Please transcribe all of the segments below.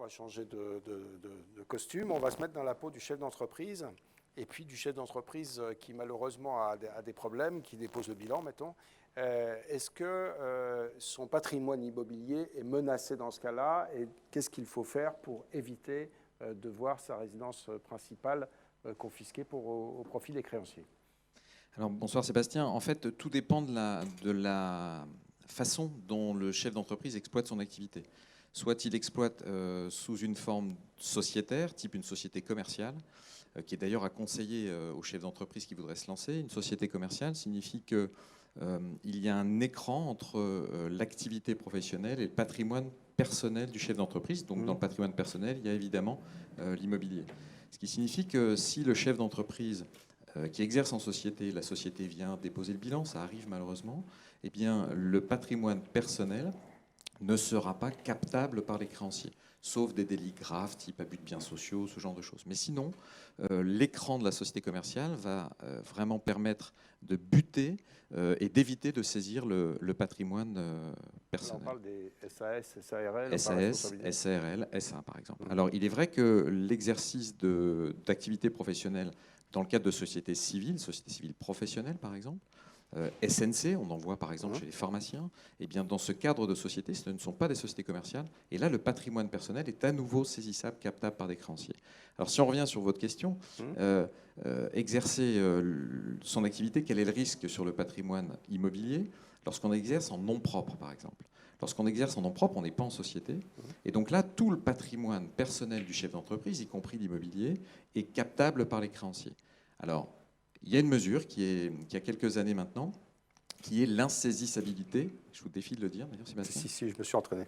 va changer de costume. On va se mettre dans la peau du chef d'entreprise et puis du chef d'entreprise qui malheureusement a des problèmes, qui dépose le bilan, mettons. Est-ce que son patrimoine immobilier est menacé dans ce cas-là et qu'est-ce qu'il faut faire pour éviter de voir sa résidence principale confisquée au profit des créanciers? Alors, bonsoir Sébastien. En fait, tout dépend de la façon dont le chef d'entreprise exploite son activité. Soit il exploite sous une forme sociétaire, type une société commerciale, qui est d'ailleurs à conseiller aux chefs d'entreprise qui voudraient se lancer. Une société commerciale signifie qu'il y a un écran entre l'activité professionnelle et le patrimoine personnel du chef d'entreprise. Donc dans le patrimoine personnel, il y a évidemment l'immobilier. Ce qui signifie que si le chef d'entreprise qui exerce en société, la société vient déposer le bilan, ça arrive malheureusement, eh bien le patrimoine personnel ne sera pas captable par les créanciers, sauf des délits graves, type abus de biens sociaux, ce genre de choses. Mais sinon, l'écran de la société commerciale va vraiment permettre de buter et d'éviter de saisir le patrimoine personnel. On parle des SAS, SARL, SAS, SARL, SA par exemple. Alors il est vrai que l'exercice d'activité professionnelle dans le cadre de sociétés civiles professionnelles par exemple, SNC, on en voit par exemple chez les pharmaciens, et bien dans ce cadre de société, ce ne sont pas des sociétés commerciales, et là le patrimoine personnel est à nouveau saisissable, captable par des créanciers. Alors si on revient sur votre question, exercer son activité, quel est le risque sur le patrimoine immobilier lorsqu'on exerce en nom propre par exemple? Lorsqu'on exerce en nom propre, on n'est pas en société, et donc là tout le patrimoine personnel du chef d'entreprise, y compris l'immobilier, est captable par les créanciers. Alors, il y a une mesure qui a quelques années maintenant, qui est l'insaisissabilité. Je vous défie de le dire, d'ailleurs, Sébastien. Si, je me suis entraîné.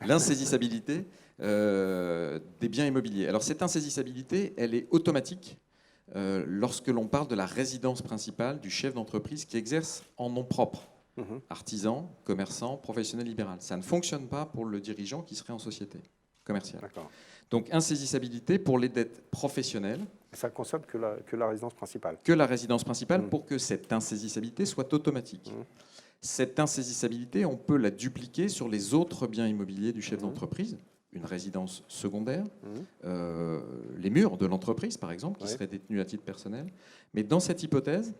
L'insaisissabilité des biens immobiliers. Alors, cette insaisissabilité, elle est automatique lorsque l'on parle de la résidence principale du chef d'entreprise qui exerce en nom propre. Artisan, commerçant, professionnel libéral. Ça ne fonctionne pas pour le dirigeant qui serait en société commerciale. Donc, insaisissabilité pour les dettes professionnelles. Ça ne concerne que la résidence principale. Que la résidence principale pour que cette insaisissabilité soit automatique. Cette insaisissabilité, on peut la dupliquer sur les autres biens immobiliers du chef d'entreprise, une résidence secondaire, les murs de l'entreprise, par exemple, qui seraient détenus à titre personnel. Mais dans cette hypothèse,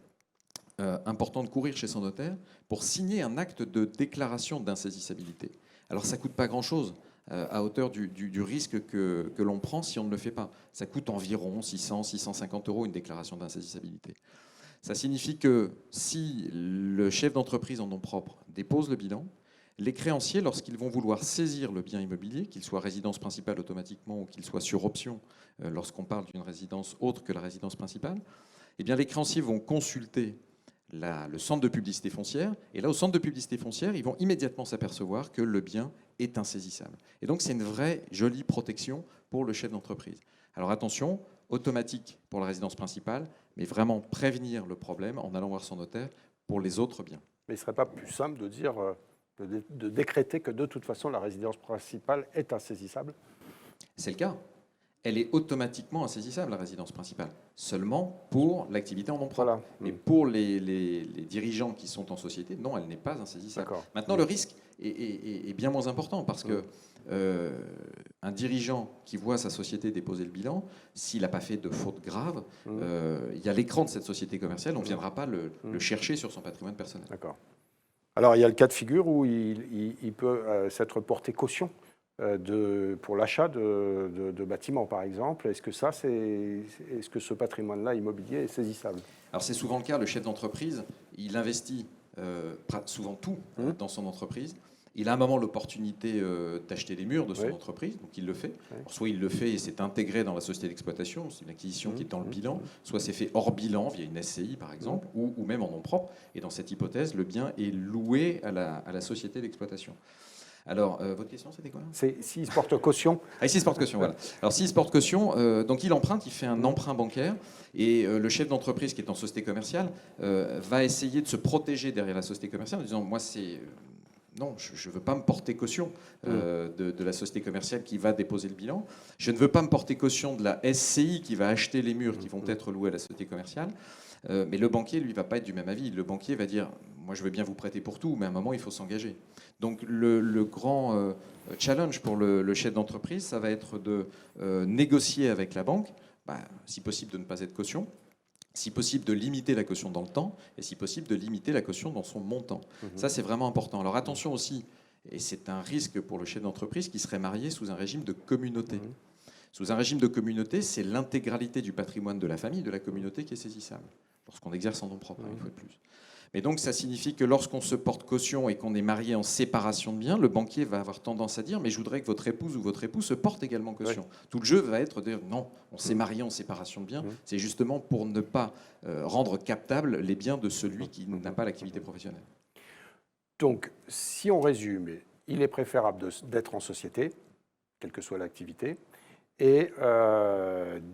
important de courir chez son notaire pour signer un acte de déclaration d'insaisissabilité. Alors, ça ne coûte pas grand-chose à hauteur du risque que l'on prend si on ne le fait pas. Ça coûte environ 600-650 € une déclaration d'insaisissabilité. Ça signifie que si le chef d'entreprise en nom propre dépose le bilan, les créanciers, lorsqu'ils vont vouloir saisir le bien immobilier, qu'il soit résidence principale automatiquement ou qu'il soit sur option lorsqu'on parle d'une résidence autre que la résidence principale, eh bien les créanciers vont consulter le centre de publicité foncière, et là, au centre de publicité foncière, ils vont immédiatement s'apercevoir que le bien est insaisissable. Et donc, c'est une vraie jolie protection pour le chef d'entreprise. Alors attention, automatique pour la résidence principale, mais vraiment prévenir le problème en allant voir son notaire pour les autres biens. Mais il ne serait pas plus simple de dire, de décréter que de toute façon, la résidence principale est insaisissable? C'est le cas. Elle est automatiquement insaisissable, la résidence principale, seulement pour l'activité en nom propre. Voilà. Mais pour les dirigeants qui sont en société, non, elle n'est pas insaisissable. Maintenant, le risque est bien moins important parce que un dirigeant qui voit sa société déposer le bilan, s'il n'a pas fait de faute grave, il y a l'écran de cette société commerciale, on ne viendra pas le chercher sur son patrimoine personnel. D'accord. Alors, il y a le cas de figure où il peut s'être porté caution pour l'achat de bâtiments, par exemple. Est-ce que ce patrimoine-là immobilier est saisissable? Alors c'est souvent le cas. Le chef d'entreprise, il investit souvent tout dans son entreprise. Il a à un moment l'opportunité d'acheter les murs de son entreprise, donc il le fait. Alors, soit il le fait et c'est intégré dans la société d'exploitation, c'est une acquisition qui est dans le bilan, soit c'est fait hors bilan via une SCI par exemple, ou même en nom propre. Et dans cette hypothèse, le bien est loué à la société d'exploitation. Alors, votre question, c'était quoi? C'est s'il se porte caution. Ah, s'il se porte caution, voilà. Alors, s'il se porte caution, donc il emprunte, il fait un emprunt bancaire, et le chef d'entreprise qui est en société commerciale va essayer de se protéger derrière la société commerciale en disant, moi, non, je ne veux pas me porter caution de la société commerciale qui va déposer le bilan. Je ne veux pas me porter caution de la SCI qui va acheter les murs qui vont être loués à la société commerciale. Mais le banquier, lui, va pas être du même avis. Le banquier va dire, moi, je veux bien vous prêter pour tout, mais à un moment, il faut s'engager. Donc, le grand challenge pour le chef d'entreprise, ça va être de négocier avec la banque, si possible de ne pas être caution, si possible de limiter la caution dans le temps, et si possible de limiter la caution dans son montant. Ça, c'est vraiment important. Alors attention aussi, et c'est un risque pour le chef d'entreprise qui serait marié sous un régime de communauté. Sous un régime de communauté, c'est l'intégralité du patrimoine de la famille, de la communauté qui est saisissable, lorsqu'on exerce en nom propre, une fois de plus. Mais donc ça signifie que lorsqu'on se porte caution et qu'on est marié en séparation de biens, le banquier va avoir tendance à dire « mais je voudrais que votre épouse ou votre époux se porte également caution ». Ouais. Tout le jeu va être de dire « non, on s'est marié en séparation de biens ». C'est justement pour ne pas rendre captables les biens de celui qui n'a pas l'activité professionnelle. Donc, si on résume, il est préférable d'être en société, quelle que soit l'activité, et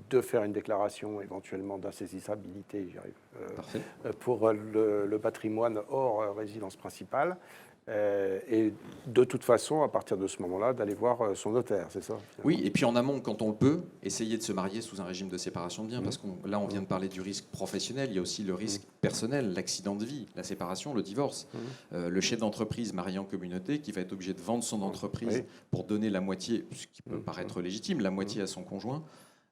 de faire une déclaration éventuellement d'insaisissabilité pour le patrimoine hors résidence principale. Et de toute façon, à partir de ce moment-là, d'aller voir son notaire, c'est ça? Oui, et puis en amont, quand on le peut, essayer de se marier sous un régime de séparation de biens, parce que là, on vient de parler du risque professionnel, il y a aussi le risque personnel, l'accident de vie, la séparation, le divorce. Le chef d'entreprise marié en communauté qui va être obligé de vendre son entreprise pour donner la moitié, ce qui peut paraître légitime, la moitié à son conjoint,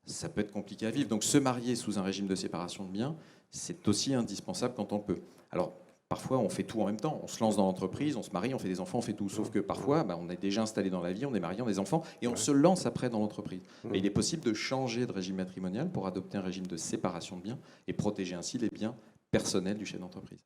ça peut être compliqué à vivre. Donc se marier sous un régime de séparation de biens, c'est aussi indispensable quand on le peut. Alors, parfois, on fait tout en même temps. On se lance dans l'entreprise, on se marie, on fait des enfants, on fait tout. Sauf que parfois, on est déjà installé dans la vie, on est marié, on a des enfants, et on se lance après dans l'entreprise. Mais il est possible de changer de régime matrimonial pour adopter un régime de séparation de biens et protéger ainsi les biens personnels du chef d'entreprise.